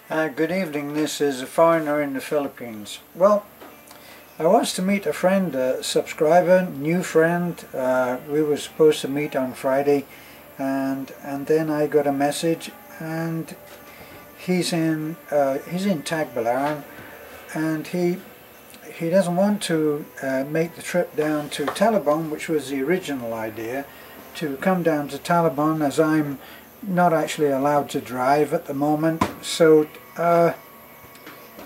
Good evening, this is a foreigner in the Philippines. Well, I was to meet a friend, a subscriber, new friend. We were supposed to meet on Friday, and then I got a message, and he's in Tagbilaran, and he doesn't want to make the trip down to Talibon, which was the original idea, to come down to Talibon, as I'm not actually allowed to drive at the moment. So the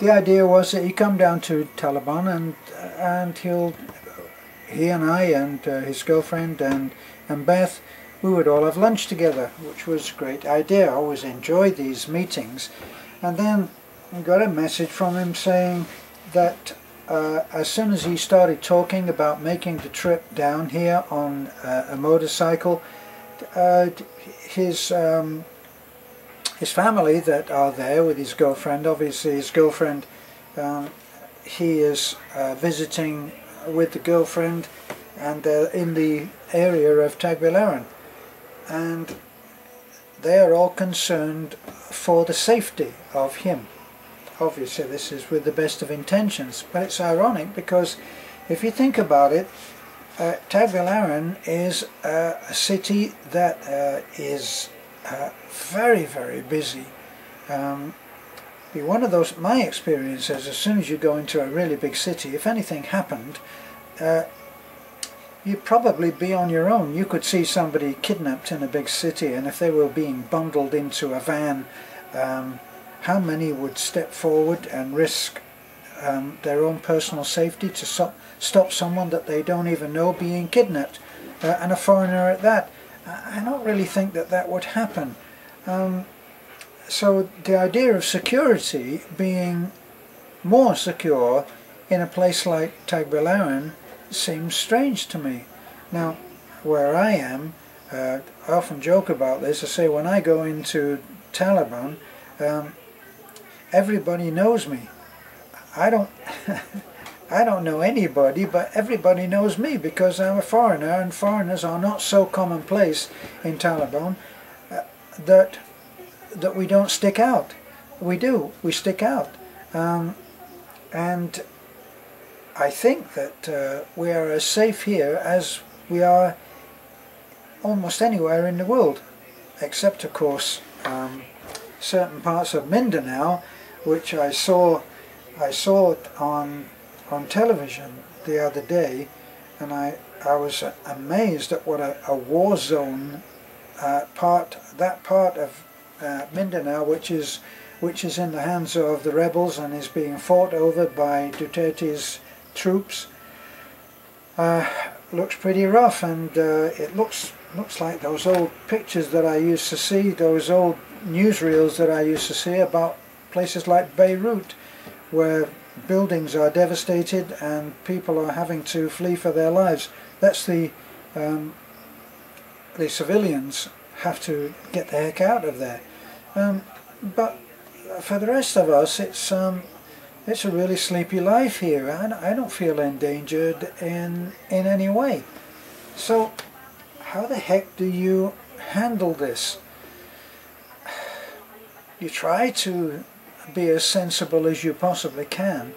idea was that he come down to Talibon, and he and I and his girlfriend and Beth, we would all have lunch together, which was a great idea. I always enjoy these meetings. And then I got a message from him saying that as soon as he started talking about making the trip down here on a motorcycle, his family that are there with his girlfriend, obviously his girlfriend, he is visiting with the girlfriend, and in the area of Tagbilaran, and they are all concerned for the safety of him. Obviously this is with the best of intentions, but it's ironic because if you think about it, Tagbilaran is a city that is very, very busy. Be one of those, my experience is, as soon as you go into a really big city, if anything happened, you'd probably be on your own. You could see somebody kidnapped in a big city, and if they were being bundled into a van, how many would step forward and risk their own personal safety to stop someone that they don't even know being kidnapped, and a foreigner at that? I don't really think that that would happen. So the idea of security being more secure in a place like Tagbilaran seems strange to me. Now, where I am, I often joke about this. I say when I go into Talibon, everybody knows me. I don't I don't know anybody, but everybody knows me because I'm a foreigner, and foreigners are not so commonplace in Talibon that we don't stick out. We do. We stick out. And I think that we are as safe here as we are almost anywhere in the world, except of course certain parts of Mindanao, which I saw on television the other day, and I was amazed at what a war zone that part of Mindanao, which is in the hands of the rebels and is being fought over by Duterte's troops, looks pretty rough, and it looks like those old pictures that I used to see, those old newsreels that I used to see about places like Beirut, where buildings are devastated and people are having to flee for their lives. That's the civilians have to get the heck out of there. But for the rest of us, it's a really sleepy life here. I don't feel endangered in any way. So how the heck do you handle this? You try to be as sensible as you possibly can,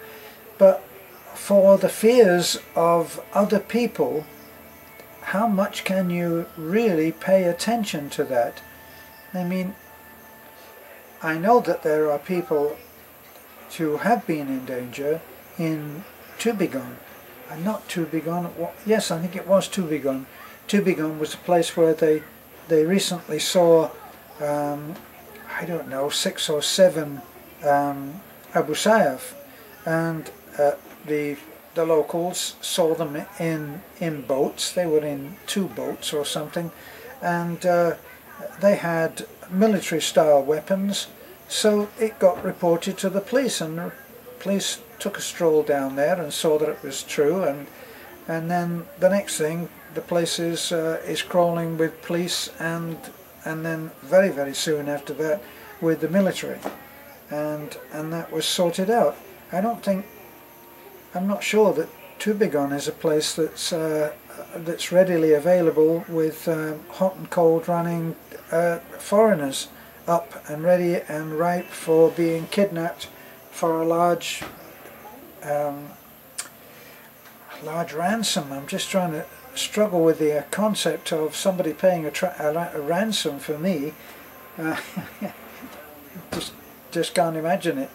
but for the fears of other people, how much can you really pay attention to that? I mean, I know that there are people who have been in danger in Tubigon, and not Tubigon, yes, I think it was Tubigon. Tubigon was a place where they recently saw I don't know, 6 or 7 Abu Sayyaf, and the locals saw them in boats. They were in 2 boats or something, and they had military style weapons, so it got reported to the police, and the police took a stroll down there and saw that it was true, and then the next thing, the place is crawling with police, and then very, very soon after that with the military, and that was sorted out. I'm not sure that Tubigon is a place that's readily available with hot and cold running foreigners up and ready and ripe for being kidnapped for a large ransom. I'm just trying to struggle with the concept of somebody paying a ransom for me. Just can't imagine it.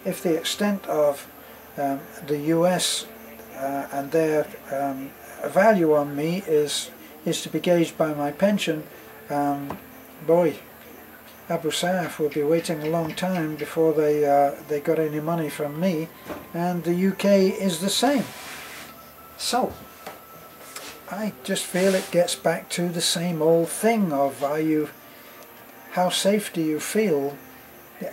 If the extent of the US and their value on me is to be gauged by my pension, boy, Abu Sayyaf will be waiting a long time before they got any money from me, and the UK is the same. So I just feel it gets back to the same old thing of how safe do you feel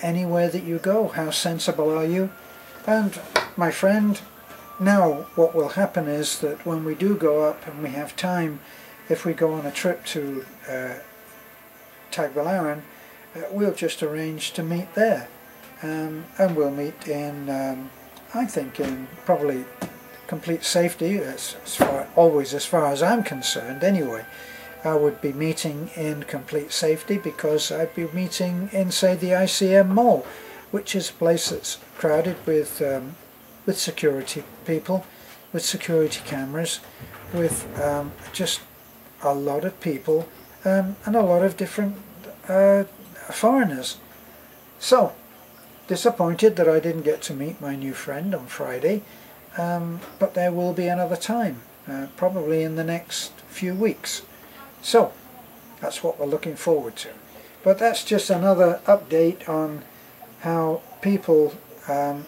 anywhere that you go? How sensible are you? And my friend, now what will happen is that when we do go up and we have time, if we go on a trip to Tagbilaran, we'll just arrange to meet there, and we'll meet in I think in probably complete safety, always as far as I'm concerned anyway. I would be meeting in complete safety because I'd be meeting in, say, the ICM Mall, which is a place that's crowded with security people, with security cameras, with just a lot of people and a lot of different foreigners. So, disappointed that I didn't get to meet my new friend on Friday, but there will be another time, probably in the next few weeks. So, that's what we're looking forward to. But that's just another update on how people at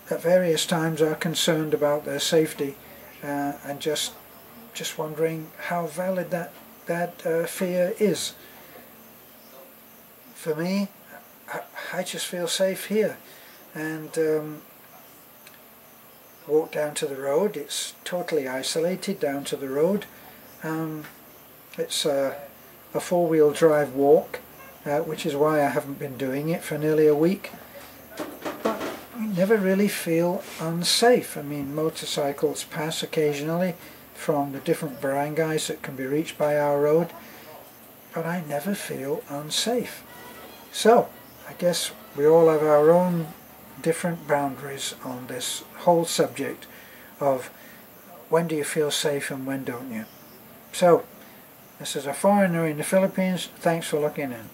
various times are concerned about their safety, and just wondering how valid that fear is. For me, I just feel safe here, and walk down to the road. It's totally isolated down to the road. It's a four-wheel drive walk, which is why I haven't been doing it for nearly a week. But I never really feel unsafe. I mean, motorcycles pass occasionally from the different barangays that can be reached by our road, but I never feel unsafe. So, I guess we all have our own different boundaries on this whole subject of when do you feel safe and when don't you. So, this is a foreigner in the Philippines. Thanks for looking in.